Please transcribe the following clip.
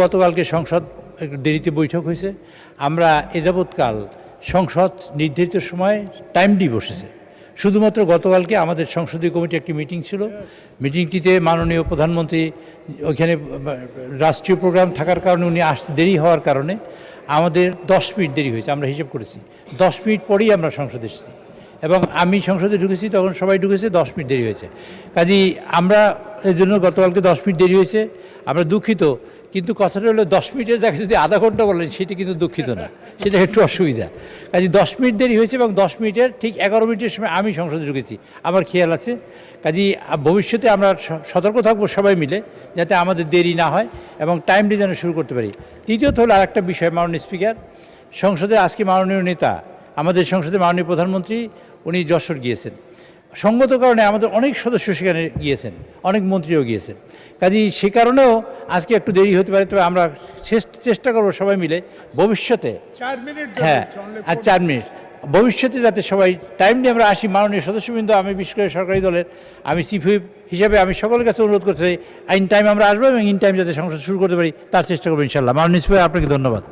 গতকালকে সংসদ একটু দেরিতে বৈঠক হয়েছে। আমরা এ যাবৎকাল সংসদ নির্ধারিত সময় টাইমলি বসেছে। শুধুমাত্র গতকালকে আমাদের সংসদীয় কমিটি একটি মিটিং ছিল। মিটিংটিতে মাননীয় প্রধানমন্ত্রী ওইখানে রাষ্ট্রীয় প্রোগ্রাম থাকার কারণে উনি আসতে দেরি হওয়ার কারণে আমাদের 10 মিনিট দেরি হয়েছে। আমরা হিসেব করেছি 10 মিনিট পরেই আমরা সংসদে এসেছি এবং আমি সংসদে ঢুকেছি, তখন সবাই ঢুকেছে, 10 মিনিট দেরি হয়েছে। কাজেই আমরা এর জন্য গতকালকে 10 মিনিট দেরি হয়েছে, আমরা দুঃখিত। কিন্তু কথাটা হলো 10 মিনিটের জায়গায় যদি আধা ঘন্টা বলেন সেটা কিন্তু দুঃখিত না, সেটা একটু অসুবিধা। কাজে 10 মিনিট দেরি হয়েছে এবং 10 মিনিটের ঠিক 11 মিনিটের সময় আমি সংসদে ঢুকেছি, আমার খেয়াল আছে। কাজেই ভবিষ্যতে আমরা সতর্ক থাকবো সবাই মিলে, যাতে আমাদের দেরি না হয় এবং টাইমলি যেন শুরু করতে পারি। তৃতীয়ত হলো আরেকটা বিষয়, মাননীয় স্পিকার, সংসদে আজকে মাননীয় নেতা, আমাদের সংসদে মাননীয় প্রধানমন্ত্রী উনি যশোর গিয়েছেন। সঙ্গত কারণে আমাদের অনেক সদস্য সেখানে গিয়েছেন, অনেক মন্ত্রীও গিয়েছেন। কাজেই সে কারণেও আজকে একটু দেরি হতে পারে, তবে আমরা চেষ্টা করবো সবাই মিলে ভবিষ্যতে 4 মিনিট। হ্যাঁ, আর 4 মিনিট ভবিষ্যতে যাতে সবাই টাইমলি আমরা আসি। মাননীয় সদস্যবৃন্দ, আমি বিশেষ করে সরকারি দলের আমি চিফ হুইপ হিসেবে আমি সকলের কাছে অনুরোধ করতে চাই, ইন টাইম আমরা আসবো এবং ইন টাইম যাতে সংসদ শুরু করতে পারি তার চেষ্টা করবো ইনশাল্লাহ। মাননীয় স্পিকার, আপনাকে ধন্যবাদ।